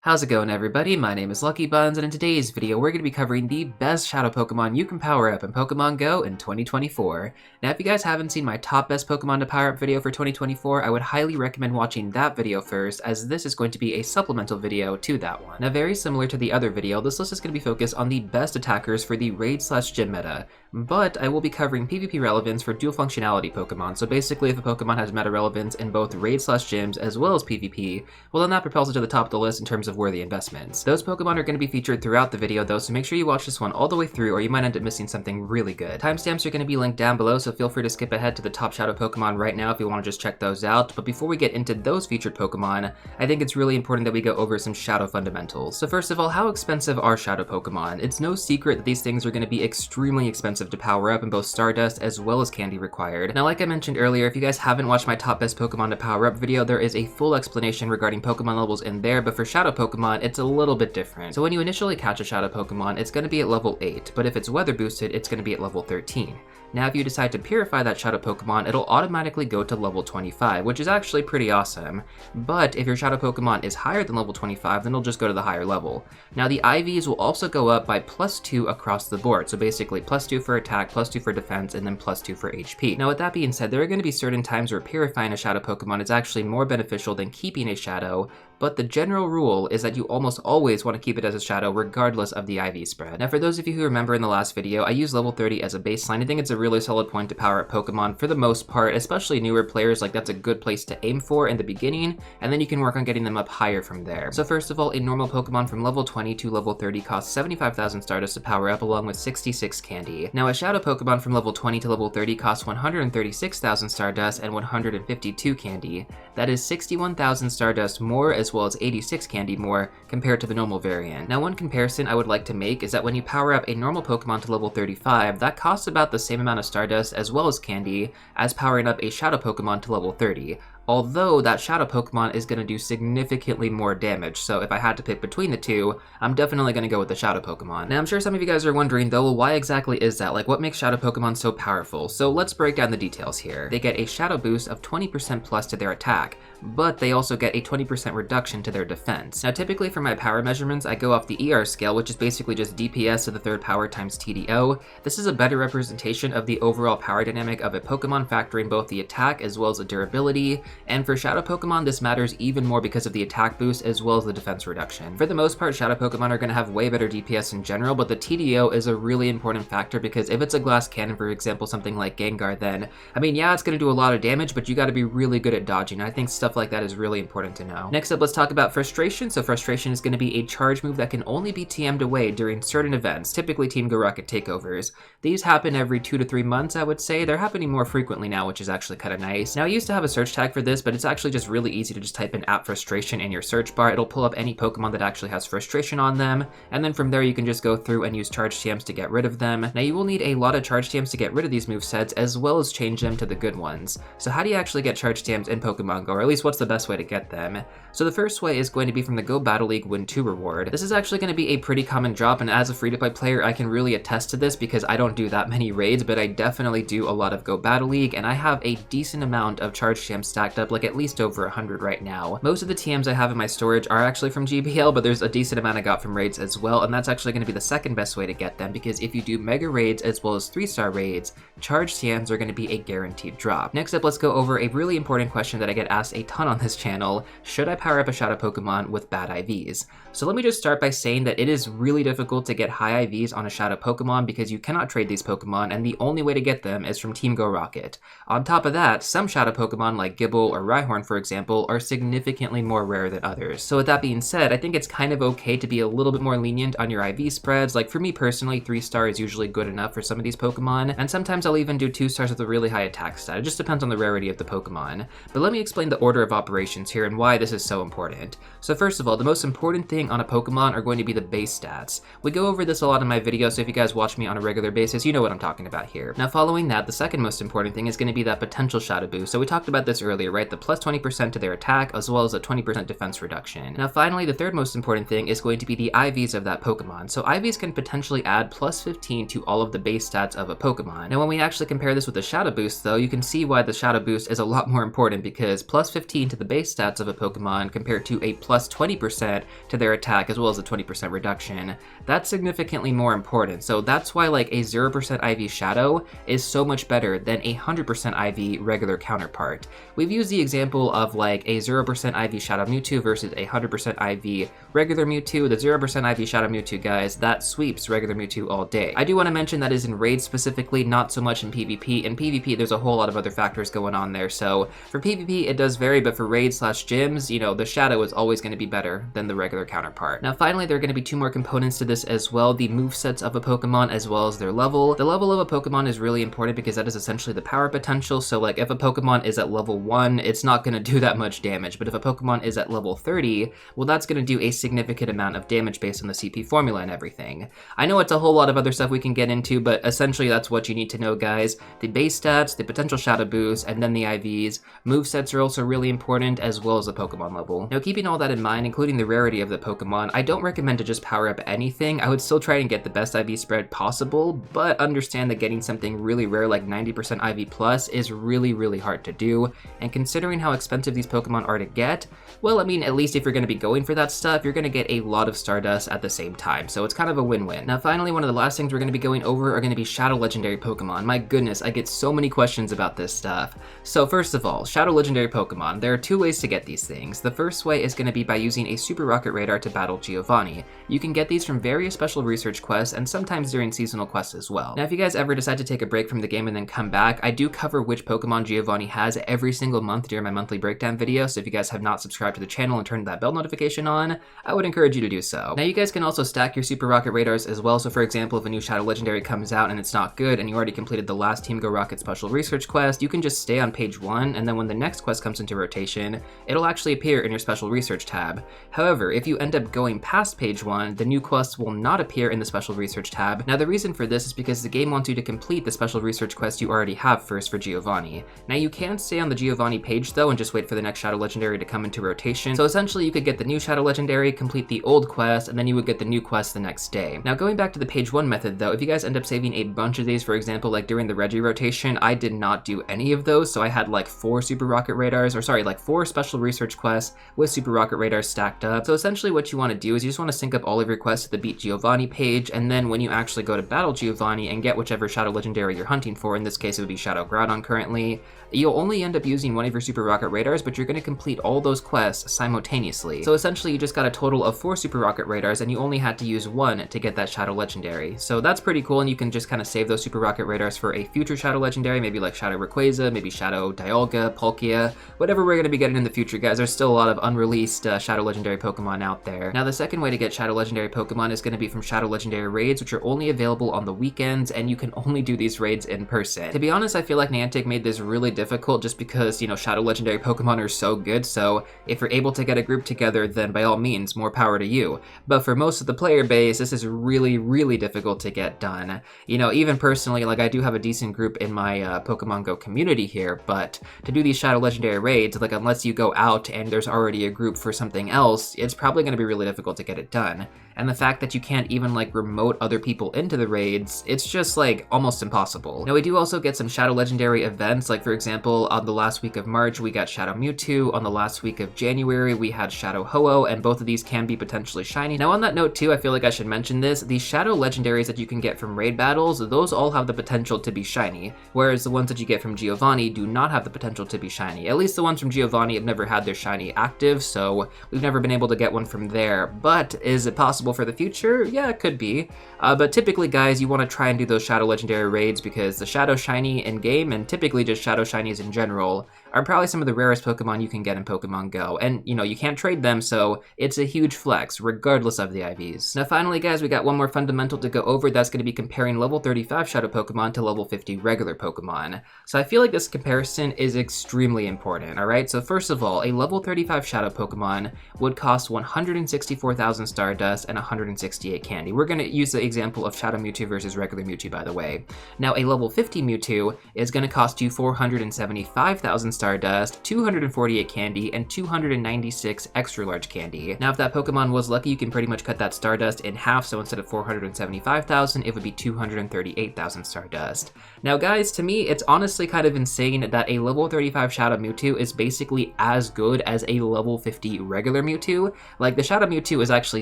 How's it going, everybody? My name is LuckyBunz, and in today's video we're going to be covering the best Shadow Pokemon you can power up in Pokemon Go in 2024. Now if you guys haven't seen my top best Pokemon to power up video for 2024, I would highly recommend watching that video first, as this is going to be a supplemental video to that one. Now very similar to the other video, this list is going to be focused on the best attackers for the Raid/Gym meta, but I will be covering PvP relevance for dual functionality Pokemon, so basically if a Pokemon has meta relevance in both Raid/Gyms as well as PvP, well then that propels it to the top of the list in terms of worthy investments. Those Pokemon are going to be featured throughout the video though, so make sure you watch this one all the way through or you might end up missing something really good. Timestamps are going to be linked down below, so feel free to skip ahead to the top Shadow Pokemon right now if you want to just check those out, but before we get into those featured Pokemon, I think it's really important that we go over some Shadow fundamentals. So first of all, how expensive are Shadow Pokemon? It's no secret that these things are going to be extremely expensive to power up in both Stardust as well as candy required. Now like I mentioned earlier, if you guys haven't watched my top best Pokemon to power up video, there is a full explanation regarding Pokemon levels in there, but for Shadow Pokemon, it's a little bit different. So when you initially catch a Shadow Pokemon, it's going to be at level 8, but if it's weather boosted, it's going to be at level 13. Now if you decide to Purify that Shadow Pokemon, it'll automatically go to level 25, which is actually pretty awesome. But if your Shadow Pokemon is higher than level 25, then it'll just go to the higher level. Now the IVs will also go up by +2 across the board, so basically +2 for attack, +2 for defense, and then +2 for HP. Now with that being said, there are going to be certain times where purifying a Shadow Pokemon is actually more beneficial than keeping a Shadow, but the general rule is that you almost always want to keep it as a Shadow regardless of the IV spread. Now for those of you who remember in the last video, I used level 30 as a baseline. I think it's a really solid point to power up Pokemon for the most part, especially newer players. Like that's a good place to aim for in the beginning, and then you can work on getting them up higher from there. So first of all, a normal Pokemon from level 20 to level 30 costs 75,000 Stardust to power up along with 66 candy. Now a Shadow Pokemon from level 20 to level 30 costs 136,000 Stardust and 152 candy. That is 61,000 Stardust more as well as 86 candy more compared to the normal variant. Now one comparison I would like to make is that when you power up a normal Pokemon to level 35, that costs about the same amount of Stardust as well as candy as powering up a Shadow Pokemon to level 30. Although that Shadow Pokemon is going to do significantly more damage, so if I had to pick between the two, I'm definitely going to go with the Shadow Pokemon. Now I'm sure some of you guys are wondering though, well, why exactly is that? Like what makes Shadow Pokemon so powerful? So let's break down the details here. They get a Shadow boost of 20% plus to their attack, but they also get a 20% reduction to their defense. Now typically for my power measurements, I go off the ER scale, which is basically just DPS to the third power times TDO. This is a better representation of the overall power dynamic of a Pokemon, factoring both the attack as well as the durability. And for Shadow Pokemon, this matters even more because of the attack boost as well as the defense reduction. For the most part, Shadow Pokemon are going to have way better DPS in general, but the TDO is a really important factor because if it's a glass cannon, for example, something like Gengar, then, I mean, yeah, it's going to do a lot of damage, but you got to be really good at dodging. I think stuff like that is really important to know. Next up, let's talk about Frustration. So Frustration is going to be a charge move that can only be TM'd away during certain events, typically Team Go Rocket takeovers. These happen every 2 to 3 months, I would say. They're happening more frequently now, which is actually kind of nice. Now, I used to have a search tag for this, but it's actually just really easy to just type in @frustration in your search bar. It'll pull up any Pokemon that actually has Frustration on them, and then from there you can just go through and use charge TMs to get rid of them. Now you will need a lot of charge TMs to get rid of these movesets, as well as change them to the good ones. So how do you actually get charge TMs in Pokemon Go, or at least what's the best way to get them? So the first way is going to be from the Go Battle League Win 2 reward. This is actually going to be a pretty common drop, and as a free-to-play player I can really attest to this because I don't do that many raids, but I definitely do a lot of Go Battle League, and I have a decent amount of charge TMs stacked up, like at least over 100 right now. Most of the TMs I have in my storage are actually from GBL, but there's a decent amount I got from raids as well, and that's actually going to be the second best way to get them, because if you do mega raids as well as 3-star raids, charge TMs are going to be a guaranteed drop. Next up, let's go over a really important question that I get asked a ton on this channel. Should I power up a Shadow Pokemon with bad IVs? So let me just start by saying that it is really difficult to get high IVs on a Shadow Pokemon because you cannot trade these Pokemon, and the only way to get them is from Team Go Rocket. On top of that, some Shadow Pokemon like Gible or Rhyhorn, for example, are significantly more rare than others. So with that being said, I think it's kind of okay to be a little bit more lenient on your IV spreads. Like for me personally, 3-star is usually good enough for some of these Pokemon, and sometimes I'll even do 2 stars with a really high attack stat. It just depends on the rarity of the Pokemon. But let me explain the order of operations here and why this is so important. So first of all, the most important thing on a Pokemon are going to be the base stats. We go over this a lot in my videos, so if you guys watch me on a regular basis, you know what I'm talking about here. Now following that, the second most important thing is going to be that potential Shadow boost. So we talked about this earlier, right? The plus 20% to their attack as well as a 20% defense reduction. Now finally, the third most important thing is going to be the IVs of that Pokemon. So IVs can potentially add plus 15 to all of the base stats of a Pokemon. Now when we actually compare this with the Shadow boost though, you can see why the Shadow boost is a lot more important, because plus 15 15 to the base stats of a Pokemon compared to a plus 20% to their attack as well as a 20% reduction, that's significantly more important. So that's why like a 0% IV Shadow is so much better than a 100% IV regular counterpart. We've used the example of like a 0% IV Shadow Mewtwo versus a 100% IV regular Mewtwo. The 0% IV Shadow Mewtwo, guys, that sweeps regular Mewtwo all day. I do want to mention that is in raids specifically, not so much in PvP. In PvP, there's a whole lot of other factors going on there. So for PvP, it does vary, but for raids slash gyms, you know, the Shadow is always going to be better than the regular counterpart. Now, finally, there are going to be two more components to this as well, the movesets of a Pokemon as well as their level. The level of a Pokemon is really important because that is essentially the power potential. So like if a Pokemon is at level 1, it's not going to do that much damage, but if a Pokemon is at level 30, well, that's going to do a significant amount of damage based on the CP formula and everything. I know it's a whole lot of other stuff we can get into, but essentially that's what you need to know, guys. The base stats, the potential Shadow boost, and then the IVs. Movesets are also really important, as well as the Pokemon level. Now, keeping all that in mind, including the rarity of the Pokemon, I don't recommend to just power up anything. I would still try and get the best IV spread possible, but understand that getting something really rare like 90% IV plus is really, really hard to do, and considering how expensive these Pokemon are to get, well, I mean, at least if you're going to be going for that stuff, you're going to get a lot of Stardust at the same time, so it's kind of a win-win. Now, finally, one of the last things we're going to be going over are going to be Shadow Legendary Pokemon. My goodness, I get so many questions about this stuff. So first of all, Shadow Legendary Pokemon, there are two ways to get these things. The first way is going to be by using a Super Rocket Radar to battle Giovanni. You can get these from various special research quests and sometimes during seasonal quests as well. Now, if you guys ever decide to take a break from the game and then come back, I do cover which Pokemon Giovanni has every single month during my monthly breakdown video, so if you guys have not subscribed to the channel and turned that bell notification on, I would encourage you to do so. Now, you guys can also stack your Super Rocket Radars as well, so for example, if a new Shadow Legendary comes out and it's not good and you already completed the last Team Go Rocket special research quest, you can just stay on page 1, and then when the next quest comes into rotation, it'll actually appear in your special research tab. However, if you end up going past page 1, the new quests will not appear in the special research tab. Now, the reason for this is because the game wants you to complete the special research quest you already have first for Giovanni. Now, you can stay on the Giovanni page though and just wait for the next Shadow Legendary to come into rotation. So essentially, you could get the new Shadow Legendary, complete the old quest, and then you would get the new quest the next day. Now, going back to the page 1 method though, if you guys end up saving a bunch of these, for example, like during the Reggie rotation, I did not do any of those, so I had like 4 Super Rocket Radars, or sorry, like 4 special research quests with Super Rocket Radars stacked up. So essentially what you want to do is you just want to sync up all of your quests to the Beat Giovanni page, and then when you actually go to battle Giovanni and get whichever Shadow Legendary you're hunting for, in this case it would be Shadow Groudon currently, you'll only end up using one of your Super Rocket Radars, but you're going to complete all those quests simultaneously. So essentially you just got a total of 4 Super Rocket Radars and you only had to use 1 to get that Shadow Legendary. So that's pretty cool, and you can just kind of save those Super Rocket Radars for a future Shadow Legendary, maybe like Shadow Rayquaza, maybe Shadow Dialga, Palkia, whatever we're going to be getting in the future, guys. There's still a lot of unreleased Shadow Legendary Pokemon out there. Now, the second way to get Shadow Legendary Pokemon is going to be from Shadow Legendary raids, which are only available on the weekends, and you can only do these raids in person. To be honest, I feel like Niantic made this really difficult just because, you know, Shadow Legendary Pokemon are so good, so if you're able to get a group together, then by all means, more power to you. But for most of the player base, this is really, really difficult to get done. You know, even personally, like I do have a decent group in my Pokemon Go community here, but to do these Shadow Legendary raids, like unless you go out and there's already a group for something else, it's probably going to be really difficult to get it done. And the fact that you can't even like remote other people into the raids, it's just like almost impossible. Now, we do also get some Shadow Legendary events, like for example, on the last week of March, we got Shadow Mewtwo. On the last week of January, we had Shadow Ho-Oh, and both of these can be potentially shiny. Now, on that note too, I feel like I should mention this, the Shadow Legendaries that you can get from raid battles, those all have the potential to be shiny, whereas the ones that you get from Giovanni do not have the potential to be shiny. At least the ones from Giovanni have never had their shiny active, so we've never been able to get one from there. But is it possible for the future? Yeah, it could be. But typically, guys, you want to try and do those Shadow Legendary raids because the Shadow Shiny in-game, and typically just Shadow Shinies in general, are probably some of the rarest Pokemon you can get in Pokemon Go. And, you know, you can't trade them, so it's a huge flex, regardless of the IVs. Now, finally, guys, we got one more fundamental to go over. That's going to be comparing level 35 Shadow Pokemon to level 50 regular Pokemon. So I feel like this comparison is extremely important, alright? So first of all, a level 35 Shadow Pokemon would cost 164,000 Stardust and 168 candy. We're going to use the example of Shadow Mewtwo versus regular Mewtwo, by the way. Now, a level 50 Mewtwo is going to cost you 475,000 Stardust, 248 candy, and 296 extra large candy. Now, if that Pokemon was lucky, you can pretty much cut that Stardust in half, so instead of 475,000, it would be 238,000 Stardust. Now guys, to me, it's honestly kind of insane that a level 35 Shadow Mewtwo is basically as good as a level 50 regular Mewtwo. Like, the Shadow Mewtwo is actually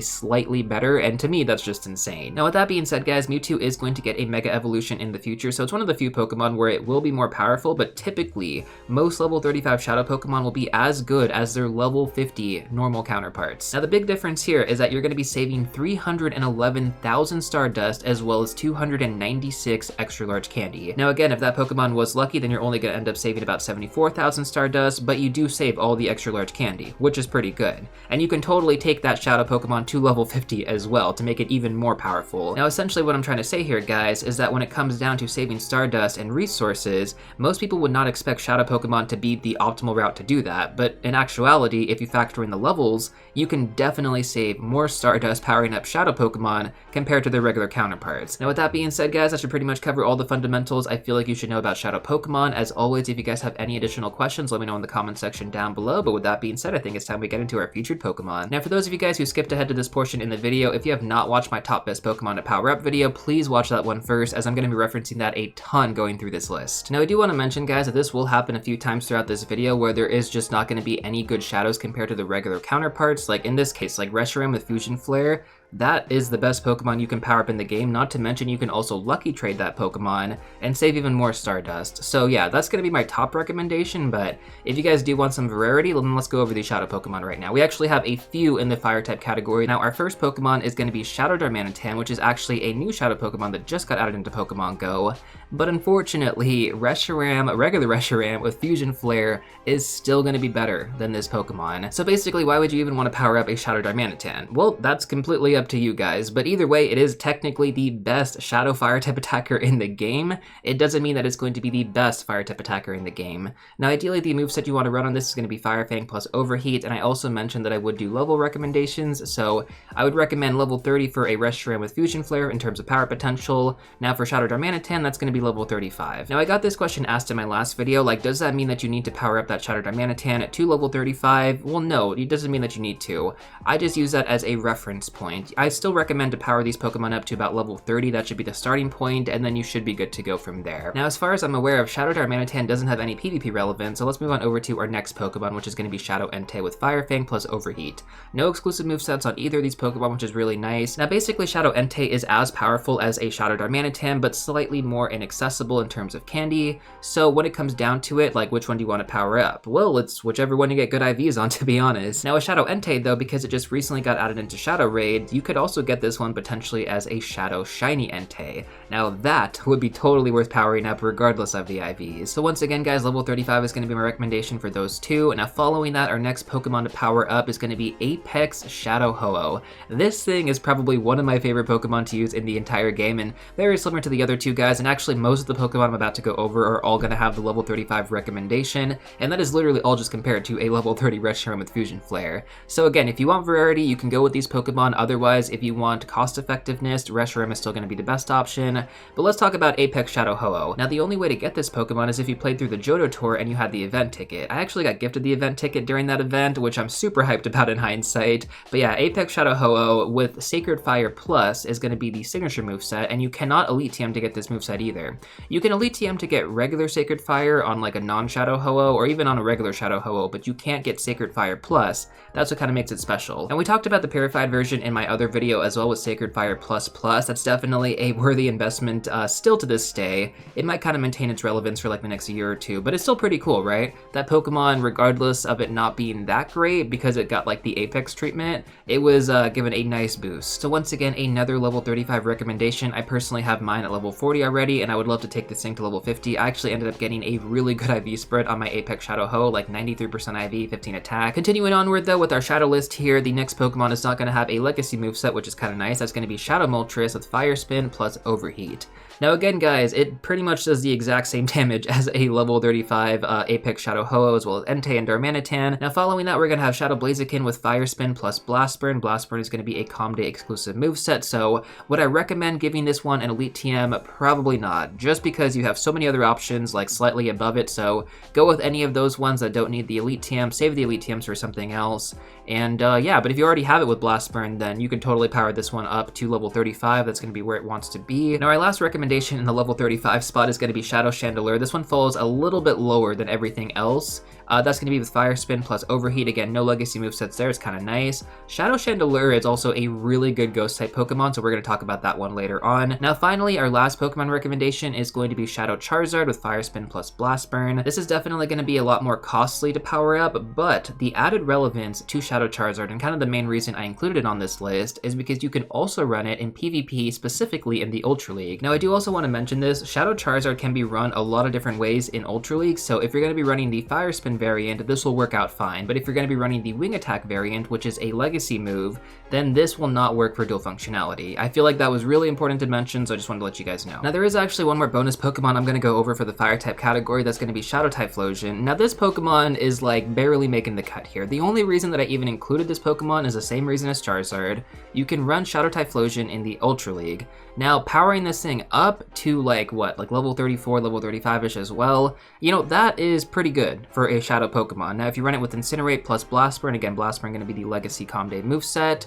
slightly better, and to me, that's just insane. Now with that being said, guys, Mewtwo is going to get a Mega Evolution in the future, so it's one of the few Pokemon where it will be more powerful, but typically, most level 35 Shadow Pokemon will be as good as their level 50 normal counterparts. Now the big difference here is that you're going to be saving 311,000 Stardust as well as 296 extra large candy. Now again, if that Pokemon was lucky, then you're only going to end up saving about 74,000 Stardust, but you do save all the extra large candy, which is pretty good. And you can totally take that Shadow Pokemon to level 50 as well to make it even more powerful. Now essentially what I'm trying to say here, guys, is that when it comes down to saving Stardust and resources, most people would not expect Shadow Pokemon to be the optimal route to do that, but in actuality, if you factor in the levels, you can definitely save more Stardust powering up Shadow Pokemon compared to their regular counterparts. Now with that being said, guys, that should pretty much cover all the fundamentals I feel like you should know about Shadow Pokemon. As always, if you guys have any additional questions, let me know in the comment section down below, but with that being said, I think it's time we get into our featured Pokemon. Now for those of you guys who skipped ahead to this portion in the video, if you have not watched my top best Pokemon to power up video, please watch that one first, as I'm going to be referencing that a ton going through this list. Now I do want to mention, guys, that this will happen a few times throughout this video where there is just not going to be any good shadows compared to the regular counterparts, like in this case, like Reshiram with Fusion Flare. That is the best Pokemon you can power up in the game, not to mention you can also lucky trade that Pokemon and save even more Stardust. So yeah, that's going to be my top recommendation, but if you guys do want some variety, then let's go over these Shadow Pokemon right now. We actually have a few in the Fire type category. Now our first Pokemon is going to be Shadow Darmanitan, which is actually a new Shadow Pokemon that just got added into Pokemon Go, but unfortunately, Reshiram, regular Reshiram with Fusion Flare is still going to be better than this Pokemon. So basically, why would you even want to power up a Shadow Darmanitan? Well, that's completely up to you guys, but either way, it is technically the best Shadow Fire type attacker in the game. It doesn't mean that it's going to be the best Fire type attacker in the game. Now ideally, the moveset you want to run on this is going to be Fire Fang plus Overheat, and I also mentioned that I would do level recommendations, so I would recommend level 30 for a Reshiram with Fusion Flare in terms of power potential. Now for Shadow Darmanitan, that's going to be level 35. Now I got this question asked in my last video, like, does that mean that you need to power up that Shadow Darmanitan to level 35? Well, no, it doesn't mean that you need to. I just use that as a reference point. I still recommend to power these Pokemon up to about level 30, that should be the starting point, and then you should be good to go from there. Now as far as I'm aware of, Shadow Darmanitan doesn't have any PvP relevance, so let's move on over to our next Pokemon, which is going to be Shadow Entei with Fire Fang plus Overheat. No exclusive movesets on either of these Pokemon, which is really nice. Now basically Shadow Entei is as powerful as a Shadow Darmanitan, but slightly more inaccessible in terms of candy, so when it comes down to it, like, which one do you want to power up? Well, it's whichever one you get good IVs on, to be honest. Now with Shadow Entei though, because it just recently got added into Shadow Raid, you could also get this one potentially as a Shadow Shiny Entei. Now that would be totally worth powering up regardless of the IVs. So once again, guys, level 35 is going to be my recommendation for those two. Now following that, our next Pokemon to power up is going to be Apex Shadow Ho-Oh. This thing is probably one of my favorite Pokemon to use in the entire game, and very similar to the other two guys, and actually most of the Pokemon I'm about to go over are all going to have the level 35 recommendation, and that is literally all just compared to a level 30 Reshiram with Fusion Flare. So again, if you want variety, you can go with these Pokemon. Otherwise, if you want cost effectiveness, Reshiram is still going to be the best option. But let's talk about Apex Shadow Ho-Oh. Now the only way to get this Pokemon is if you played through the Johto Tour and you had the event ticket. I actually got gifted the event ticket during that event, which I'm super hyped about in hindsight. But yeah, Apex Shadow Ho-Oh with Sacred Fire Plus is going to be the signature moveset, and you cannot Elite TM to get this moveset either. You can Elite TM to get regular Sacred Fire on like a non-Shadow Ho-Oh or even on a regular Shadow Ho-Oh, but you can't get Sacred Fire Plus. That's what kind of makes it special. And we talked about the Purified version in my other video as well with Sacred Fire Plus Plus. That's definitely a worthy investment still to this day. It might kind of maintain its relevance for like the next year or two, but it's still pretty cool, right? That Pokemon, regardless of it not being that great because it got like the Apex treatment, it was given a nice boost. So once again, another level 35 recommendation. I personally have mine at level 40 already, and I would love to take this thing to level 50. I actually ended up getting a really good IV spread on my Apex Shadow Ho, like 93% IV, 15 attack. Continuing onward though with our Shadow list here, the next Pokemon is not going to have a Legacy moveset, which is kind of nice. That's going to be Shadow Moltres with Fire Spin plus Overheat. Now again, guys, it pretty much does the exact same damage as a level 35 Apex Shadow Ho-Oh as well as Entei and Darmanitan. Now following that, we're going to have Shadow Blaziken with Fire Spin plus Blast Burn. Blast Burn is going to be a Calm Day exclusive moveset, so would I recommend giving this one an Elite TM? Probably not, just because you have so many other options like slightly above it, so go with any of those ones that don't need the Elite TM, save the Elite TMs for something else. And yeah, but if you already have it with Blast Burn, then you can totally power this one up to level 35. That's going to be where it wants to be. Now our last recommendation recommendation in the level 35 spot is going to be Shadow Chandelier. This one falls a little bit lower than everything else. That's going to be with Fire Spin plus Overheat. Again, no legacy movesets there. It's kind of nice. Shadow Chandelier is also a really good ghost type Pokemon, so we're going to talk about that one later on. Now finally, our last Pokemon recommendation is going to be Shadow Charizard with Fire Spin plus Blast Burn. This is definitely going to be a lot more costly to power up, but the added relevance to Shadow Charizard, and kind of the main reason I included it on this list, is because you can also run it in PvP, specifically in the Ultra League. Now I do also want to mention this, Shadow Charizard can be run a lot of different ways in Ultra League, so if you're going to be running the Fire Spin variant, this will work out fine, but if you're going to be running the Wing Attack variant, which is a legacy move, then this will not work for dual functionality. I feel like that was really important to mention, so I just wanted to let you guys know. Now there is actually one more bonus Pokemon I'm going to go over for the Fire type category. That's going to be Shadow Typhlosion. Now this Pokemon is like barely making the cut here. The only reason that I even included this Pokemon is the same reason as Charizard. You can run Shadow Typhlosion in the Ultra League. Now powering this thing up to like level 34, level 35ish as well, you know, that is pretty good for a Shadow Pokemon. Now if you run it with Incinerate plus Blast Burn, again Blast Burn going to be the legacy Comday moveset,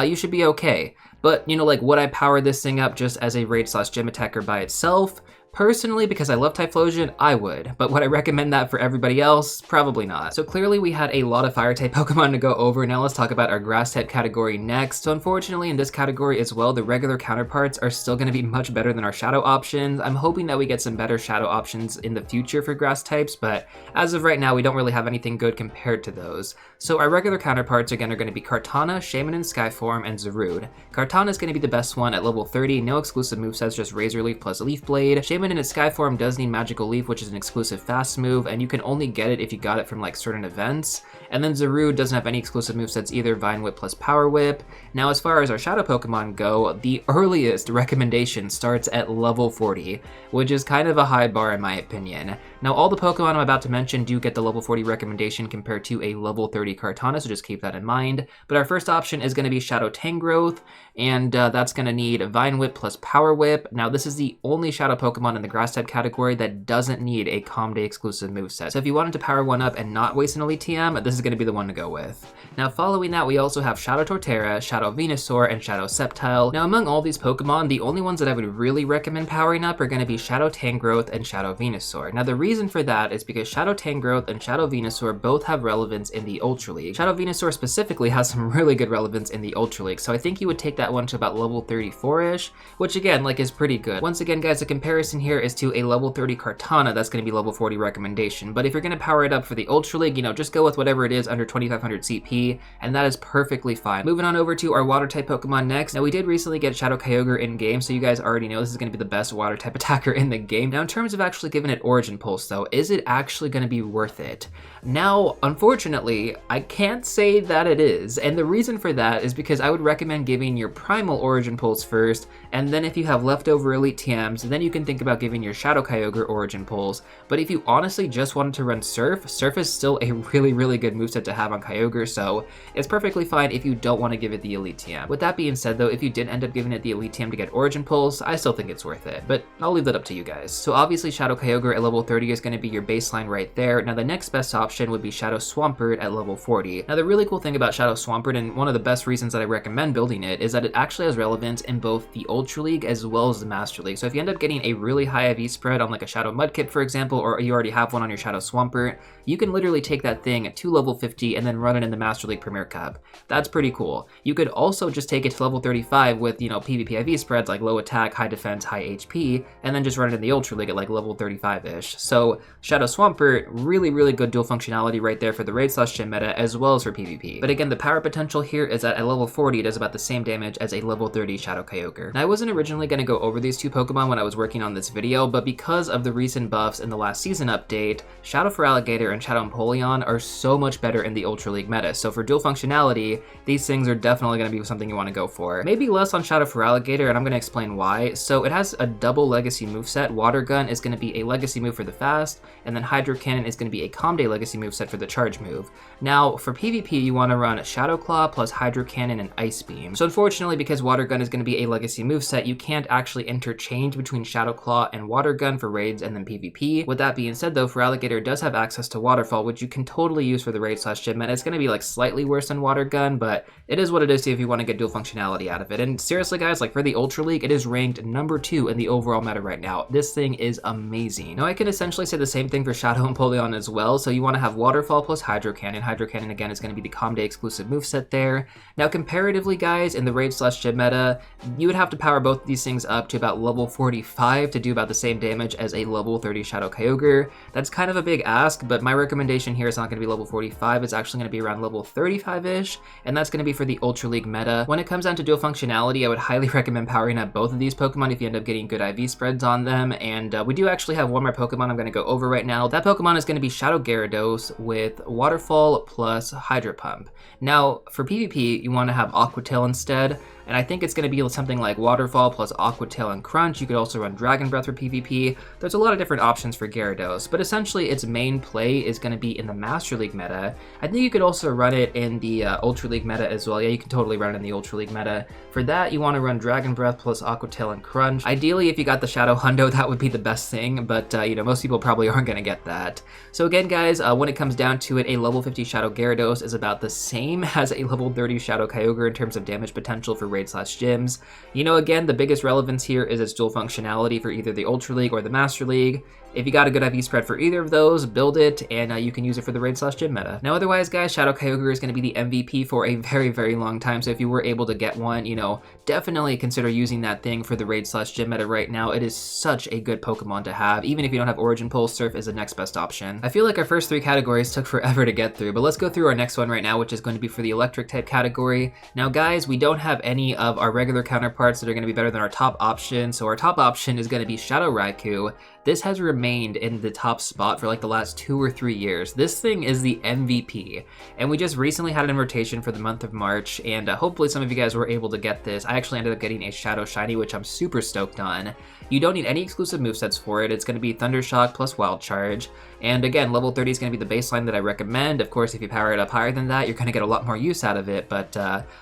you should be okay. But you know, like, would I power this thing up just as a raid/gym attacker by itself? Personally, because I love Typhlosion, I would, but would I recommend that for everybody else? Probably not. So clearly we had a lot of Fire-type Pokemon to go over. Now let's talk about our Grass-type category next. So unfortunately in this category as well, the regular counterparts are still going to be much better than our Shadow options. I'm hoping that we get some better Shadow options in the future for Grass types, but as of right now, we don't really have anything good compared to those. So our regular counterparts again are going to be Kartana, Shaman in Skyform, and Zarude. Kartana is going to be the best one at level 30, no exclusive movesets, just Razor Leaf plus Leaf Blade. Shaman in its Sky form does need Magical Leaf, which is an exclusive fast move, and you can only get it if you got it from like certain events. And then Zarude doesn't have any exclusive movesets either, Vine Whip plus Power Whip. Now as far as our Shadow Pokemon go, the earliest recommendation starts at level 40, which is kind of a high bar in my opinion. Now all the Pokemon I'm about to mention do get the level 40 recommendation compared to a level 30 Kartana, so just keep that in mind. But our first option is going to be Shadow Tangrowth, and that's going to need Vine Whip plus Power Whip. Now this is the only Shadow Pokemon in the Grass type category that doesn't need a Comday exclusive moveset. So if you wanted to power one up and not waste an Elite TM, this is going to be the one to go with. Now following that, we also have Shadow Torterra, Shadow Venusaur, and Shadow Sceptile. Now among all these Pokemon, the only ones that I would really recommend powering up are going to be Shadow Tangrowth and Shadow Venusaur. Now the reason for that is because Shadow Tangrowth and Shadow Venusaur both have relevance in the Ultra League. Shadow Venusaur specifically has some really good relevance in the Ultra League, so I think you would take that one to about level 34-ish, which again, like, is pretty good. Once again, guys, the comparison here is to a level 30 Kartana that's going to be level 40 recommendation, but if you're going to power it up for the Ultra League, you know, just go with whatever it is under 2500 CP, and that is perfectly fine. Moving on over to our water type Pokemon next. Now we did recently get Shadow Kyogre in game, so you guys already know this is going to be the best water type attacker in the game. Now in terms of actually giving it Origin Pulse though, is it actually going to be worth it? Now, unfortunately, I can't say that it is, and the reason for that is because I would recommend giving your Primal Origin Pulse first, and then if you have leftover Elite TMs, then you can think about giving your Shadow Kyogre Origin Pulse. But if you honestly just wanted to run Surf, Surf is still a really good moveset to have on Kyogre, so it's perfectly fine if you don't want to give it the Elite TM. With that being said though, if you did end up giving it the Elite TM to get Origin Pulse, I still think it's worth it, but I'll leave that up to you guys. So obviously Shadow Kyogre at level 30 is going to be your baseline right there. Now the next best option would be Shadow Swampert at level 40. Now the really cool thing about Shadow Swampert, and one of the best reasons that I recommend building it, is that it actually has relevance in both the Ultra League as well as the Master League. So if you end up getting a really high IV spread on like a Shadow Mudkip for example, or you already have one on your Shadow Swampert, you can literally take that thing to level 50 and then run it in the Master League Premier Cup. That's pretty cool. You could also just take it to level 35 with, you know, PvP IV spreads like low attack, high defense, high HP, and then just run it in the Ultra League at like level 35-ish. So Shadow Swampert, really good dual functionality right there for the raid/gym meta as well as for PvP. But again, the power potential here is that at level 40 it does about the same damage as a level 30 Shadow Kyogre. Now I wasn't originally going to go over these two Pokemon when I was working on this video, but because of the recent buffs in the last season update, Shadow Feraligatr and Shadow Empoleon are so much better in the Ultra League meta. So for dual functionality, these things are definitely going to be something you want to go for. Maybe less on Shadow Feraligatr, and I'm going to explain why. So it has a double legacy moveset. Water Gun is going to be a legacy move for the fast, and then Hydro Cannon is going to be a Calm Day Legacy moveset for the charge move. Now, for PvP, you want to run Shadow Claw plus Hydro Cannon and Ice Beam. So unfortunately, because Water Gun is going to be a Legacy moveset, you can't actually interchange between Shadow Claw and Water Gun for raids and then PvP. With that being said though, Feraligatr does have access to Waterfall, which you can totally use for the raid/gym meta. It's going to be like slightly worse than Water Gun, but it is what it is if you want to get dual functionality out of it. And seriously guys, like for the Ultra League, it is ranked number 2 in the overall meta right now. This thing is amazing. Now I can essentially say the same thing for Shadow and Empoleon as well. So you want to have Waterfall plus Hydro Cannon. Hydro Cannon again is going to be the Calm Day exclusive moveset there. Now comparatively guys, in the raid/gym meta, you would have to power both of these things up to about level 45 to do about the same damage as a level 30 Shadow Kyogre. That's kind of a big ask, but my recommendation here is not going to be level 45. It's actually going to be around level 35-ish, and that's going to be for the Ultra League meta. When it comes down to dual functionality, I would highly recommend powering up both of these Pokemon if you end up getting good IV spreads on them, and we do actually have one more Pokemon I'm going to go over right now. That Pokemon is going to be Shadow Gyarados with Waterfall plus Hydro Pump. Now, for PvP, you want to have Aqua Tail instead, and I think it's going to be something like Waterfall plus Aqua Tail and Crunch. You could also run Dragon Breath for PvP. There's a lot of different options for Gyarados, but essentially its main play is going to be in the Master League meta. I think you could also run it in the Ultra League meta as well. Yeah, you can totally run it in the Ultra League meta. For that, you want to run Dragon Breath plus Aqua Tail and Crunch. Ideally, if you got the Shadow Hundo, that would be the best thing, but you know, most people probably aren't going to get that. So again, guys, when it comes down to it, a level 50 Shadow Gyarados is about the same as a level 30 Shadow Kyogre in terms of damage potential for raid/gyms. You know, again, the biggest relevance here is its dual functionality for either the Ultra League or the Master League. If you got a good IV spread for either of those, build it, and you can use it for the raid/gym meta. Now, otherwise, guys, Shadow Kyogre is going to be the MVP for a very, very long time, so if you were able to get one, you know, definitely consider using that thing for the raid/gym meta right now. It is such a good Pokemon to have. Even if you don't have Origin Pulse, Surf is the next best option. I feel like our first 3 categories took forever to get through, but let's go through our next one right now, which is going to be for the Electric type category. Now, guys, we don't have any of our regular counterparts that are going to be better than our top option, so our top option is going to be Shadow Raikou. This has remained in the top spot for like the last 2 or 3 years. This thing is the MVP, and we just recently had an rotation for the month of March, and hopefully some of you guys were able to get this. I actually ended up getting a Shadow Shiny, which I'm super stoked on. You don't need any exclusive movesets for it. It's going to be Thunder Shock plus Wild Charge, and again, level 30 is going to be the baseline that I recommend. Of course, if you power it up higher than that, you're going to get a lot more use out of it, but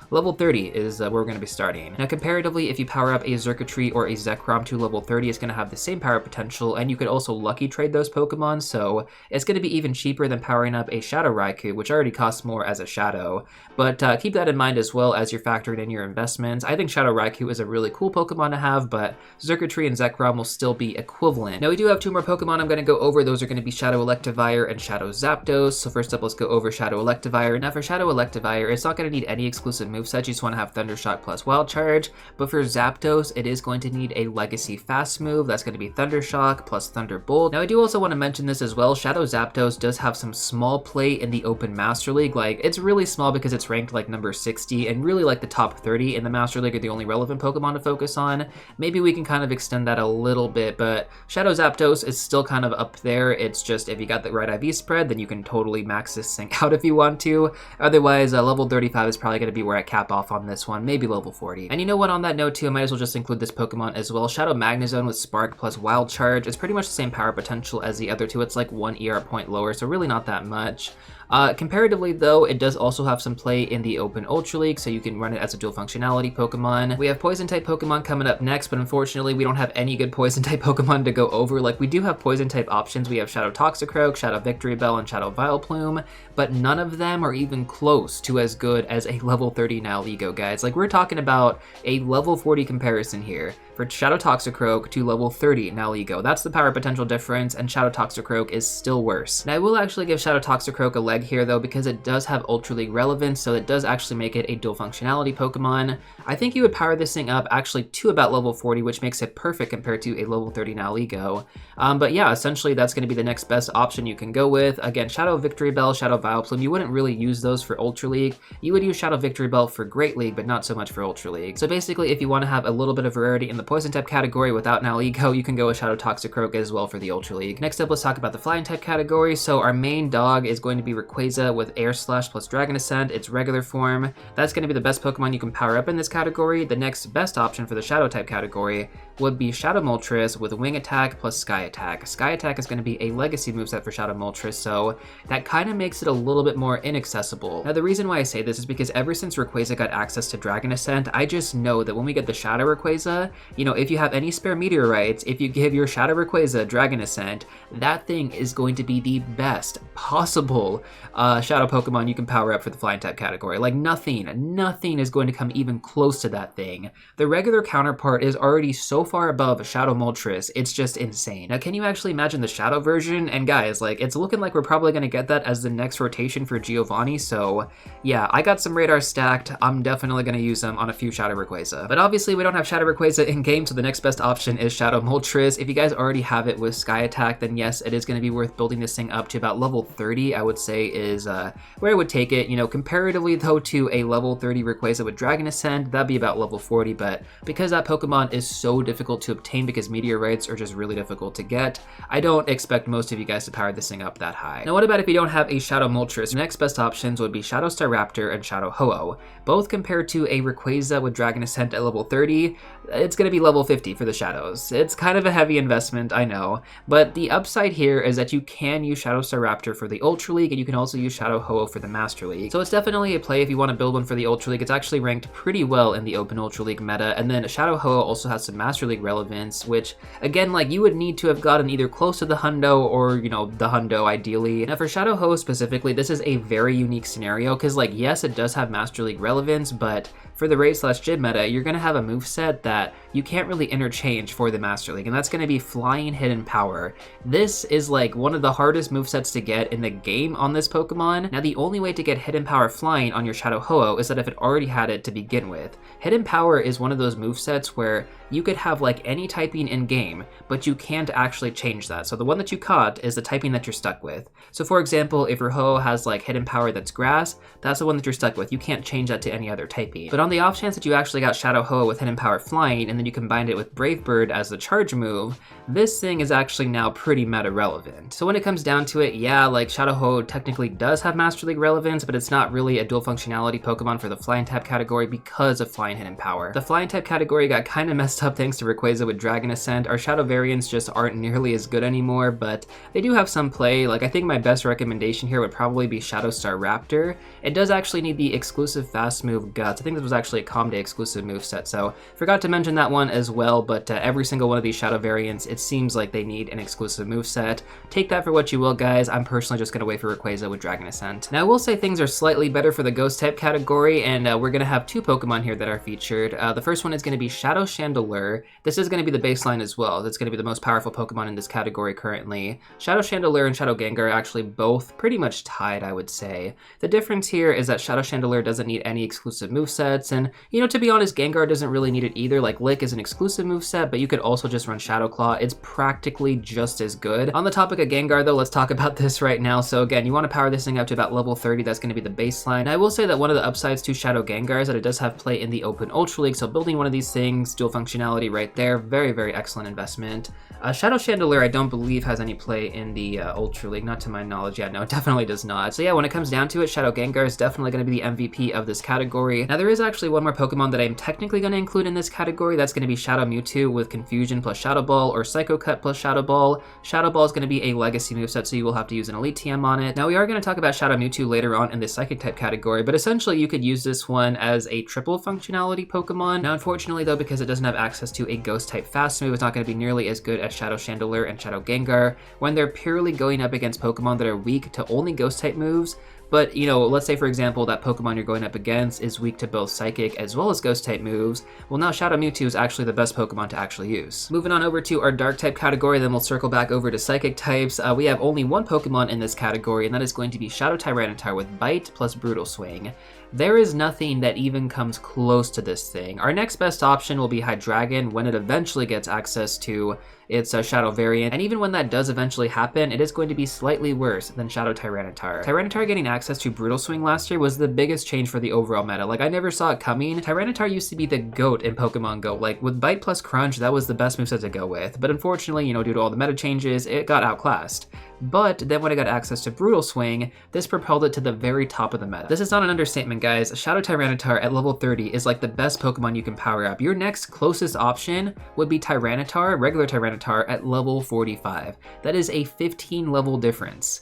level 30 is where we're going to be starting. Now, comparatively, if you power up a Xurkitree or a Zekrom to level 30, it's going to have the same power potential, and you could also lucky trade those Pokemon, so it's going to be even cheaper than powering up a Shadow Raikou, which already costs more as a Shadow. But keep that in mind as well as you're factoring in your investments. I think Shadow Raikou is a really cool Pokemon to have, but Xurkitree and Zekrom will still be equivalent. Now, we do have 2 more Pokemon I'm going to go over. Those are going to be Shadow Electivire and Shadow Zapdos. So first up, let's go over Shadow Electivire. Now, for Shadow Electivire, it's not going to need any exclusive movesets. You just want to have Thunder Shock plus Wild Charge. But for Zapdos, it is going to need a Legacy Fast move. That's going to be Thunder Shock plus Thunderbolt. Now, I do also want to mention this as well. Shadow Zapdos does have some small play in the Open Master League. Like, it's really small because it's ranked like number 60, and really like the top 30 in the Master League are the only relevant Pokemon to focus on. Maybe we can kind of extend that a little bit, but Shadow Zapdos is still kind of up there. It's just if you got the right IV spread, then you can totally max this thing out if you want to. Otherwise, level 35 is probably going to be where I cap off on this one, maybe level 40. And you know what, on that note too, I might as well just include this Pokemon as well. Shadow Magnezone with Spark plus Wild Charge. It's pretty much the same power potential as the other two. It's like 1 ER point lower, so really not that much. Comparatively though, it does also have some play in the Open Ultra League, so you can run it as a dual functionality Pokemon. We have Poison type Pokemon coming up next, but unfortunately we don't have any good Poison type Pokemon to go over. Like, we do have Poison type options. We have Shadow Toxicroak, Shadow Victory Bell, and Shadow Vileplume, but none of them are even close to as good as a level 30 Nihilego, guys. Like, we're talking about a level 40 comparison here for Shadow Toxicroak to level 30 Nihilego. That's the power potential difference, and Shadow Toxicroak is still worse. Now, I will actually give Shadow Toxicroak a leg here though, because it does have Ultra League relevance, so it does actually make it a dual functionality Pokemon. I think you would power this thing up actually to about level 40, which makes it perfect compared to a level 30 Nihilego. But yeah, essentially that's going to be the next best option you can go with. Again, Shadow Victory Bell, Shadow Vileplume, you wouldn't really use those for Ultra League. You would use Shadow Victory Bell for Great League, but not so much for Ultra League. So basically, if you want to have a little bit of rarity in the Poison type category without Nihilego, you can go with Shadow Toxicroak as well for the Ultra League. Next up, let's talk about the Flying type category. So our main dog is going to be Rayquaza with Air Slash plus Dragon Ascent, its regular form. That's going to be the best Pokemon you can power up in this category. The next best option for the Shadow type category would be Shadow Moltres with Wing Attack plus Sky Attack. Sky Attack is going to be a legacy moveset for Shadow Moltres, so that kind of makes it a little bit more inaccessible. Now the reason why I say this is because ever since Rayquaza got access to Dragon Ascent, I just know that when we get the Shadow Rayquaza, you know, if you have any spare meteorites, if you give your Shadow Rayquaza Dragon Ascent, that thing is going to be the best possible Shadow Pokemon you can power up for the Flying type category. Like nothing is going to come even close to that thing. The regular counterpart is already so far above Shadow Moltres, it's just insane. Now can you actually imagine the Shadow version? And guys, like it's looking like we're probably going to get that as the next rotation for Giovanni, so yeah, I got some radars stacked. I'm definitely going to use them on a few Shadow Rayquaza. But obviously we don't have Shadow Rayquaza in game, so the next best option is Shadow Moltres. If you guys already have it with Sky Attack, then yes, it is going to be worth building this thing up to about level 30, I would say is where I would take it. You know, comparatively though to a level 30 Rayquaza with Dragon Ascent, that'd be about level 40, but because that Pokemon is so difficult to obtain because meteorites are just really difficult to get, I don't expect most of you guys to power this thing up that high. Now what about if you don't have a Shadow Moltres? The next best options would be Shadow Staraptor and Shadow Ho-Oh. Both compared to a Rayquaza with Dragon Ascent at level 30, it's going to be level 50 for the Shadows. It's kind of a heavy investment, I know, but the upside here is that you can use Shadow Staraptor for the Ultra League and you can also use Shadow Ho-Oh for the Master League. So it's definitely a play if you want to build one for the Ultra League. It's actually ranked pretty well in the Open Ultra League meta, and then Shadow Ho-Oh also has some Master League relevance, which again, like you would need to have gotten either close to the hundo or, you know, the hundo ideally. Now for Shadow Ho-Oh specifically, this is a very unique scenario because like yes, it does have Master League relevance, but for the raid/gym meta, you're going to have a moveset that you can't really interchange for the Master League, and that's going to be Flying Hidden Power. This is like one of the hardest movesets to get in the game on this Pokemon. Now the only way to get Hidden Power Flying on your Shadow Ho-Oh is that if it already had it to begin with. Hidden Power is one of those movesets where you could have like any typing in game, but you can't actually change that. So the one that you caught is the typing that you're stuck with. So for example, if your Ho-Oh has like Hidden Power that's Grass, that's the one that you're stuck with. You can't change that to any other typing. But on the off chance that you actually got Shadow Ho-Oh with Hidden Power Flying and then you combined it with Brave Bird as the charge move, this thing is actually now pretty meta relevant. So when it comes down to it, yeah, like Shadow Ho-Oh technically does have Master League relevance, but it's not really a dual functionality Pokemon for the Flying type category because of Flying Hidden Power. The Flying type category got kind of messed up thanks to Rayquaza with Dragon Ascent. Our Shadow variants just aren't nearly as good anymore, but they do have some play. Like I think my best recommendation here would probably be Shadow Staraptor. It does actually need the exclusive fast move Guts. I think this was actually a Calm Day exclusive moveset, so forgot to mention that one as well, but every single one of these Shadow variants, it seems like they need an exclusive moveset. Take that for what you will, guys. I'm personally just going to wait for Rayquaza with Dragon Ascent. Now I will say things are slightly better for the Ghost type category, and we're going to have two Pokemon here that are featured. The first one is going to be Shadow Chandelure. This is going to be the baseline as well. That's going to be the most powerful Pokemon in this category currently. Shadow Chandelure and Shadow Gengar are actually both pretty much tied, I would say. The difference here is that Shadow Chandelure doesn't need any exclusive movesets, and you know, to be honest, Gengar doesn't really need it either. Like Lick is an exclusive moveset, but you could also just run Shadow Claw. It's practically just as good. On the topic of Gengar though, let's talk about this right now. So again, you want to power this thing up to about level 30. That's going to be the baseline. I will say that one of the upsides to Shadow Gengar is that it does have play in the Open Ultra League, so building one of these things, dual functionality right there, very, very excellent investment. Shadow Chandelure I don't believe has any play in the Ultra League, not to my knowledge yet. No, it definitely does not. So yeah, when it comes down to it, Shadow Gengar is definitely going to be the MVP of this category. Now there is actually one more Pokemon that I'm technically going to include in this category. That's going to be Shadow Mewtwo with Confusion plus Shadow Ball, or Psycho Cut plus Shadow Ball. Shadow Ball is going to be a legacy moveset, so you will have to use an Elite TM on it. Now we are going to talk about Shadow Mewtwo later on in the Psychic type category, but essentially you could use this one as a triple functionality Pokemon. Now unfortunately though, because it doesn't have access to a Ghost type fast move, it's not going to be nearly as good as Shadow Chandelure and Shadow Gengar when they're purely going up against Pokemon that are weak to only Ghost type moves. But, you know, let's say, for example, that Pokemon you're going up against is weak to both Psychic as well as Ghost-type moves. Well, now Shadow Mewtwo is actually the best Pokemon to actually use. Moving on over to our Dark-type category, then we'll circle back over to Psychic types. We have only one Pokemon in this category, and that is going to be Shadow Tyranitar with Bite plus Brutal Swing. There is nothing that even comes close to this thing. Our next best option will be Hydreigon when it eventually gets access to its Shadow variant, and even when that does eventually happen, it is going to be slightly worse than Shadow Tyranitar. Tyranitar getting access to Brutal Swing last year was the biggest change for the overall meta. Like, I never saw it coming. Tyranitar used to be the GOAT in Pokemon Go. Like, with Bite plus Crunch, that was the best moveset to go with. But unfortunately, you know, due to all the meta changes, it got outclassed. but then when I got access to Brutal Swing, this propelled it to the very top of the meta. This is not an understatement, guys. Shadow Tyranitar at level 30 is like the best Pokemon you can power up. Your next closest option would be Tyranitar, regular Tyranitar at level 45. That is a 15 level difference.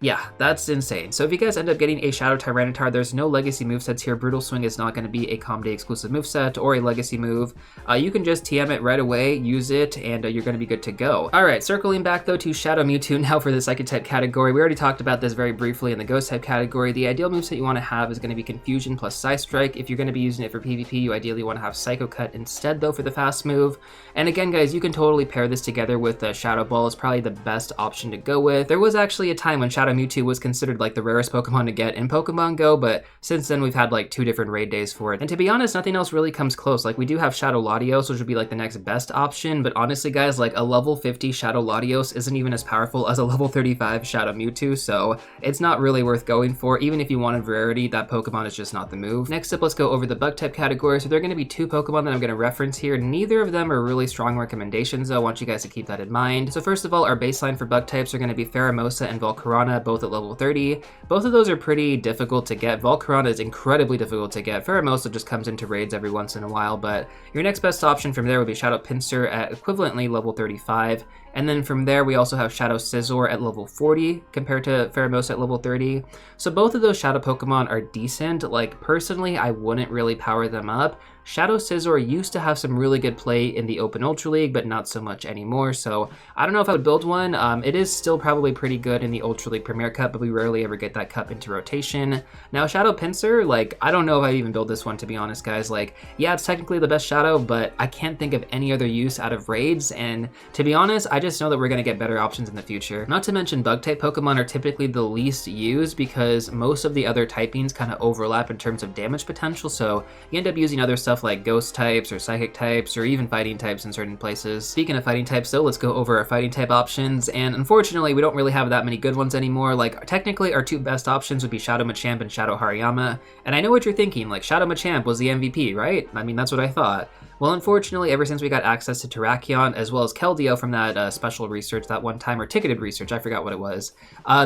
Yeah, that's insane. So if you guys end up getting a Shadow Tyranitar, there's no legacy movesets here. Brutal Swing is not going to be a Calm Day exclusive moveset or a legacy move. You can just TM it right away, use it, and you're going to be good to go. Alright, circling back though to Shadow Mewtwo now for the Psychic type category. We already talked about this very briefly in the Ghost type category. The ideal moveset you want to have is going to be Confusion plus Psy Strike. If you're going to be using it for PvP, you ideally want to have Psycho Cut instead though for the fast move. And again, guys, you can totally pair this together with Shadow Ball. It's probably the best option to go with. There was actually a time when Shadow Mewtwo was considered like the rarest Pokemon to get in Pokemon Go, but since then we've had like 2 different raid days for it. And to be honest, nothing else really comes close. Like we do have Shadow Latios, which would be like the next best option, but honestly guys, like a level 50 Shadow Latios isn't even as powerful as a level 35 Shadow Mewtwo, so it's not really worth going for. Even if you wanted rarity, that Pokemon is just not the move. Next up, let's go over the Bug type category. So there are going to be 2 Pokemon that I'm going to reference here. Neither of them are really strong recommendations though. I want you guys to keep that in mind. So first of all, our baseline for Bug types are going to be Pheromosa and Volcarona, both at level 30. Both of those are pretty difficult to get. Volcarona is incredibly difficult to get. Pheromosa just comes into raids every once in a while, but your next best option from there would be Shadow Pinsir at equivalently level 35. And then from there, we also have Shadow Scizor at level 40 compared to Pheromosa at level 30. So both of those Shadow Pokemon are decent. Like, personally, I wouldn't really power them up. Shadow Scizor used to have some really good play in the Open Ultra League, but not so much anymore, so I don't know if I would build one. It is still probably pretty good in the Ultra League Premier Cup, but we rarely ever get that cup into rotation. Now, Shadow Pinsir, like, I don't know if I even build this one, to be honest, guys. Like, yeah, it's technically the best Shadow, but I can't think of any other use out of raids, and to be honest, I just know that we're going to get better options in the future. Not to mention, Bug-type Pokemon are typically the least used because most of the other typings kind of overlap in terms of damage potential, so you end up using other stuff like Ghost types or Psychic types or even Fighting types in certain places. Speaking of Fighting types though, let's go over our Fighting type options, and unfortunately we don't really have that many good ones anymore. Like, technically our 2 best options would be Shadow Machamp and Shadow Hariyama, and I know what you're thinking, like Shadow Machamp was the MVP, right? I mean, that's what I thought. Well, unfortunately, ever since we got access to Terrakion as well as Keldeo from that special research that one time, or ticketed research, I forgot what it was,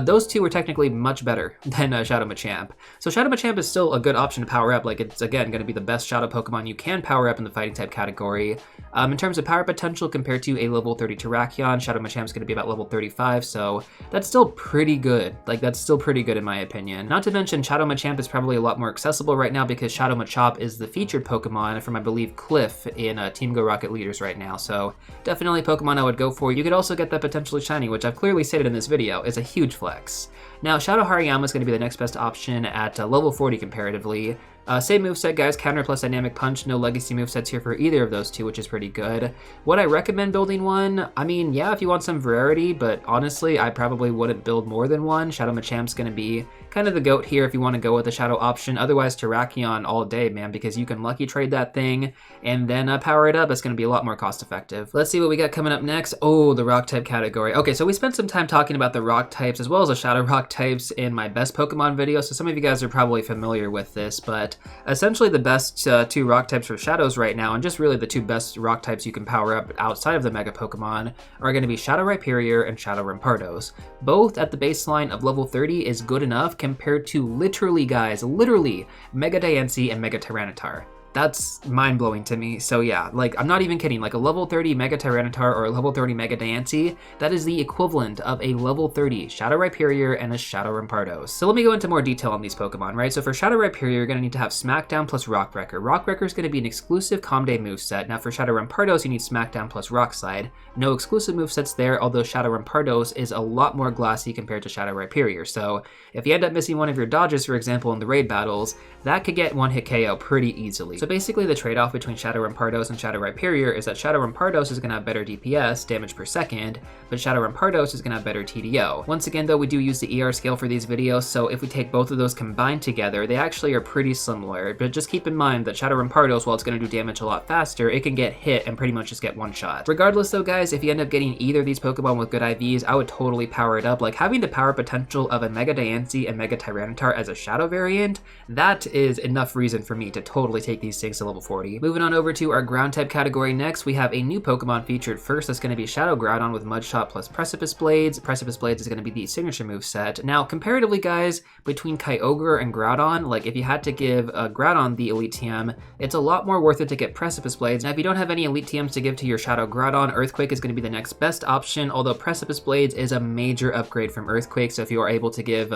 those 2 were technically much better than Shadow Machamp. So Shadow Machamp is still a good option to power up. Like, it's again going to be the best Shadow Pokemon you can power up in the Fighting type category. In terms of power potential compared to a level 30 Terrakion, Shadow Machamp is going to be about level 35, so that's still pretty good. Like, that's still pretty good in my opinion. Not to mention, Shadow Machamp is probably a lot more accessible right now because Shadow Machop is the featured Pokemon from, I believe, Cliff in Team Go Rocket Leaders right now, so definitely Pokemon I would go for. You could also get that potentially shiny, which I've clearly stated in this video is a huge flex. Now, Shadow Hariyama is going to be the next best option at level 40 comparatively. Same moveset, guys, Counter plus Dynamic Punch, no legacy movesets here for either of those 2, which is pretty good. Would I recommend building one? I mean, yeah, if you want some variety, but honestly, I probably wouldn't build more than one. Shadow Machamp's going to be kind of the GOAT here if you want to go with the Shadow option. Otherwise, Terrakion all day, man, because you can Lucky Trade that thing and then power it up. It's going to be a lot more cost effective. Let's see what we got coming up next. Oh, the Rock type category. Okay, so we spent some time talking about the Rock types as well as the Shadow Rock types in my best Pokemon video, so some of you guys are probably familiar with this, but essentially the best 2 Rock types for Shadows right now, and just really the 2 best Rock types you can power up outside of the Mega Pokemon, are going to be Shadow Rhyperior and Shadow Rampardos. Both at the baseline of level 30 is good enough compared to literally, guys, literally Mega Diancie and Mega Tyranitar. That's mind-blowing to me. So yeah, like, I'm not even kidding. Like, a level 30 Mega Tyranitar or a level 30 Mega Diancie, that is the equivalent of a level 30 Shadow Rhyperior and a Shadow Rampardos. So let me go into more detail on these Pokemon, right? So for Shadow Rhyperior, you're going to need to have Smackdown plus Rock Breaker. Rock Breaker is going to be an exclusive Calm Day moveset. Now for Shadow Rampardos, you need Smackdown plus Rock Slide. No exclusive movesets there, although Shadow Rampardos is a lot more glassy compared to Shadow Rhyperior. So if you end up missing one of your dodges, for example, in the raid battles, that could get one-hit KO pretty easily. So basically the trade-off between Shadow Rampardos and Shadow Rhyperior is that Shadow Rampardos is going to have better DPS, damage per second, but Shadow Rampardos is going to have better TDO. Once again though, we do use the ER scale for these videos, so if we take both of those combined together, they actually are pretty similar, but just keep in mind that Shadow Rampardos, while it's going to do damage a lot faster, it can get hit and pretty much just get one shot. Regardless though, guys, if you end up getting either of these Pokemon with good IVs, I would totally power it up. Like, having the power potential of a Mega Diancie and Mega Tyranitar as a Shadow variant, that is enough reason for me to totally take these 36 to level 40. Moving on over to our ground type category next, we have a new Pokemon featured first that's going to be Shadow Groudon with Mud Shot plus Precipice Blades. Precipice Blades is going to be the signature move set. Now, comparatively, guys, between Kyogre and Groudon, like if you had to give Groudon the Elite TM, it's a lot more worth it to get Precipice Blades. Now, if you don't have any Elite TMs to give to your Shadow Groudon, Earthquake is going to be the next best option, although Precipice Blades is a major upgrade from Earthquake, so if you are able to give,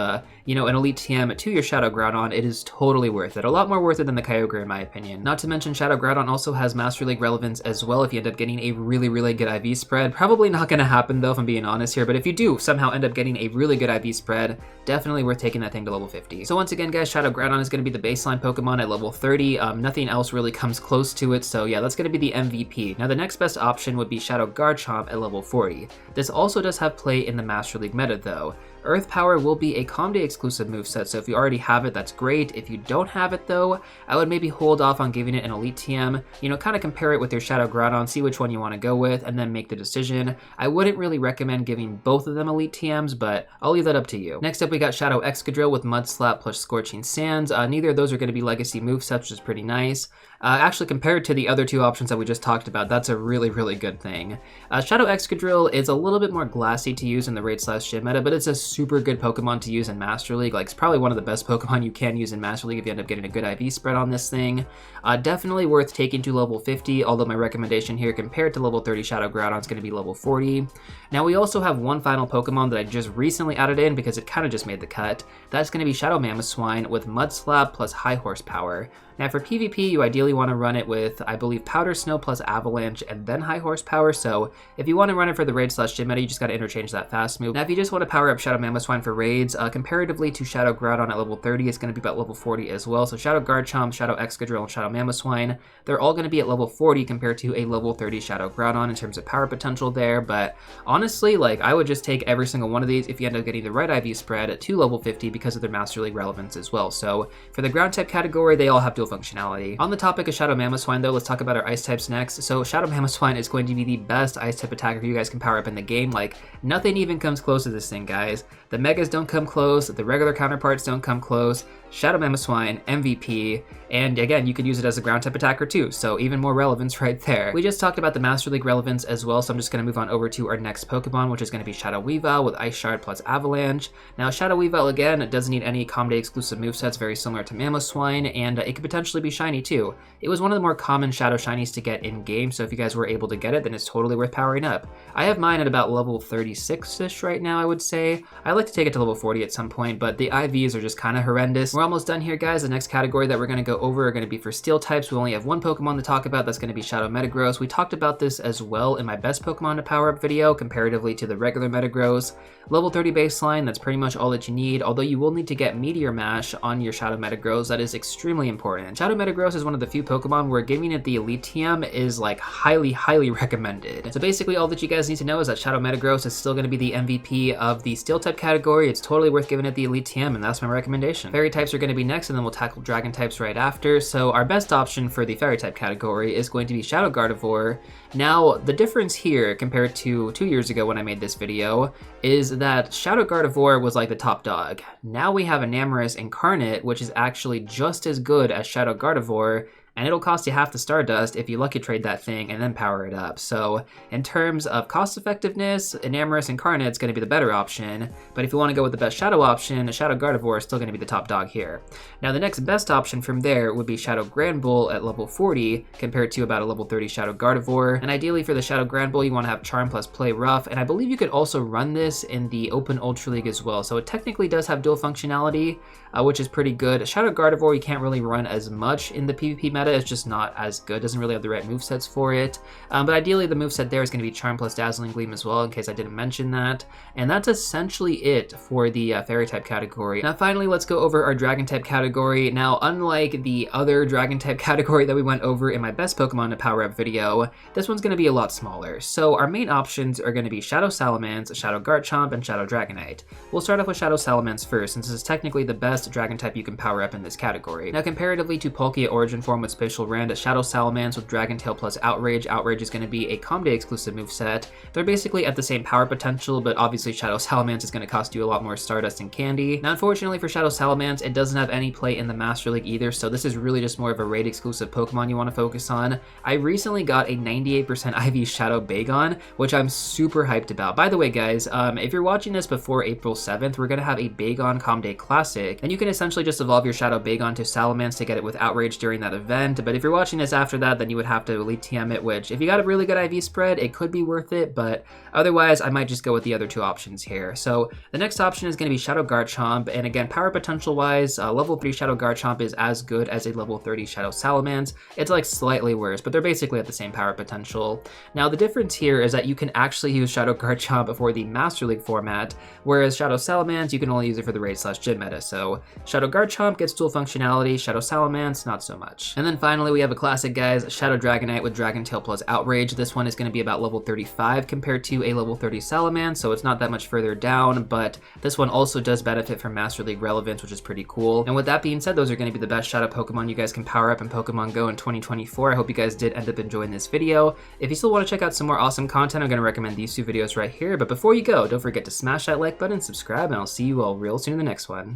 you know, an Elite TM to your Shadow Groudon, it is totally worth it. A lot more worth it than the Kyogre, in my opinion. Not to mention, Shadow Groudon also has Master League relevance as well if you end up getting a really good IV spread. Probably not going to happen, though, if I'm being honest here, but if you do somehow end up getting a really good IV spread, definitely worth taking that thing to level 50. So once again, guys, Shadow Groudon is going to be the baseline Pokemon at level 30. Nothing else really comes close to it, so yeah, that's going to be the MVP. Now, the next best option would be Shadow Garchomp at level 40. This also does have play in the Master League meta, though. Earth Power will be a Comday exclusive moveset, so if you already have it, that's great. If you don't have it, though, I would maybe hold off on giving it an Elite TM. You know, kind of compare it with your Shadow Groudon, see which one you want to go with, and then make the decision. I wouldn't really recommend giving both of them Elite TMs, but I'll leave that up to you. Next up, we got Shadow Excadrill with Mud Slap plus Scorching Sands. Neither of those are going to be legacy movesets, which is pretty nice. Actually, compared to the other two options that we just talked about, that's a really good thing. Shadow Excadrill is a little bit more glassy to use in the Raid/Gym meta, but it's a super good Pokemon to use in Master League. Like, it's probably one of the best Pokemon you can use in Master League if you end up getting a good IV spread on this thing. Definitely worth taking to level 50, although my recommendation here compared to level 30 Shadow Groudon is going to be level 40. Now, we also have one final Pokemon that I just recently added in because it kind of just made the cut. That's going to be Shadow Mamoswine with Mud Slap plus High Horsepower. Now, for PvP, you ideally want to run it with, I believe, Powder Snow plus Avalanche and then High Horsepower, so if you want to run it for the Raid/Gym meta, you just got to interchange that fast move. Now, if you just want to power up Shadow Mamoswine for raids, comparatively to Shadow Groudon at level 30, it's going to be about level 40 as well. So Shadow Garchomp, Shadow Excadrill, and Shadow Mamoswine, they're all going to be at level 40 compared to a level 30 Shadow Groudon in terms of power potential there, but honestly, like, I would just take every single one of these if you end up getting the right IV spread to level 50 because of their Master League relevance as well. So for the ground type category, they all have dual functionality. On the topic of Shadow Mamoswine, though, let's talk about our ice types next. So Shadow Mamoswine is going to be the best ice type attacker you guys can power up in the game. Like, nothing even comes close to this thing, guys. The Megas don't come close, the regular counterparts don't come close. Shadow Mamoswine, MVP, and again, you could use it as a ground type attacker too, so even more relevance right there. We just talked about the Master League relevance as well, so I'm just going to move on over to our next Pokemon, which is going to be Shadow Weavile with Ice Shard plus Avalanche. Now, Shadow Weavile, again, doesn't need any Comday exclusive movesets, very similar to Mamoswine, and it could potentially be shiny too. It was one of the more common Shadow Shinies to get in-game, so if you guys were able to get it, then it's totally worth powering up. I have mine at about level 36-ish right now, I would say. I'd like to take it to level 40 at some point, but the IVs are just kind of horrendous. We're almost done here, guys. The next category that we're going to go over are going to be for steel types. We only have one Pokemon to talk about. That's going to be Shadow Metagross. We talked about this as well in my best Pokemon to power up video comparatively to the regular Metagross. Level 30 baseline, that's pretty much all that you need, although you will need to get Meteor Mash on your Shadow Metagross. That is extremely important. Shadow Metagross is one of the few Pokemon where giving it the Elite TM is like highly recommended. So basically all that you guys need to know is that Shadow Metagross is still going to be the MVP of the steel type category. It's totally worth giving it the Elite TM, and that's my recommendation. Fairy types are going to be next, and then we'll tackle dragon types right after. So our best option for the fairy type category is going to be Shadow Gardevoir. Now, the difference here compared to 2 years ago when I made this video is that Shadow Gardevoir was like the top dog. Now we have Enamorus Incarnate, which is actually just as good as Shadow Gardevoir, and it'll cost you half the Stardust if you lucky trade that thing and then power it up. So in terms of cost effectiveness, Enamorus Incarnate is going to be the better option, but if you want to go with the best Shadow option, Shadow Gardevoir is still going to be the top dog here. Now the next best option from there would be Shadow Granbull at level 40 compared to about a level 30 Shadow Gardevoir, and ideally for the Shadow Granbull you want to have Charm plus Play Rough, and I believe you could also run this in the Open Ultra League as well, so it technically does have dual functionality, which is pretty good. Shadow Gardevoir you can't really run as much in the PvP meta, it's just not as good, doesn't really have the right movesets for it, but ideally the moveset there is going to be Charm plus Dazzling Gleam as well, in case I didn't mention that, and that's essentially it for the fairy type category. Now finally, let's go over our dragon type category. Now unlike the other dragon type category that we went over in my best Pokemon to power up video, this one's going to be a lot smaller. So our main options are going to be Shadow Salamence, Shadow Garchomp, and Shadow Dragonite. We'll start off with Shadow Salamence first, since this is technically the best dragon type you can power up in this category. Now comparatively to Palkia Origin Form with with Spatial Rend, Shadow Salamence with Dragon Tail plus Outrage. Outrage is going to be a Comday exclusive moveset. They're basically at the same power potential, but obviously Shadow Salamence is going to cost you a lot more Stardust and Candy. Now, unfortunately for Shadow Salamence, it doesn't have any play in the Master League either, so this is really just more of a raid exclusive Pokemon you want to focus on. I recently got a 98% IV Shadow Bagon, which I'm super hyped about. By the way, guys, if you're watching this before April 7th, we're going to have a Bagon Comday Classic, and you can essentially just evolve your Shadow Bagon to Salamence to get it with Outrage during that event. But if you're watching this after that, then you would have to Elite TM it, which if you got a really good IV spread, it could be worth it, but otherwise I might just go with the other two options here. So the next option is going to be Shadow Garchomp, and again, power potential wise, level 3 Shadow Garchomp is as good as a level 30 Shadow Salamence. It's like slightly worse, but they're basically at the same power potential. Now the difference here is that you can actually use Shadow Garchomp for the Master League format, whereas Shadow Salamence, you can only use it for the raid/gym meta. So Shadow Garchomp gets dual functionality, Shadow Salamence, not so much. And then finally, we have a classic, guys, Shadow Dragonite with Dragon Tail plus Outrage. This one is going to be about level 35 compared to a level 30 Salamence, so it's not that much further down, but this one also does benefit from Master League relevance, which is pretty cool. And with that being said, those are going to be the best Shadow Pokemon you guys can power up in Pokemon Go in 2024. I hope you guys did end up enjoying this video. If you still want to check out some more awesome content, I'm going to recommend these two videos right here. But before you go, don't forget to smash that like button, subscribe, and I'll see you all real soon in the next one.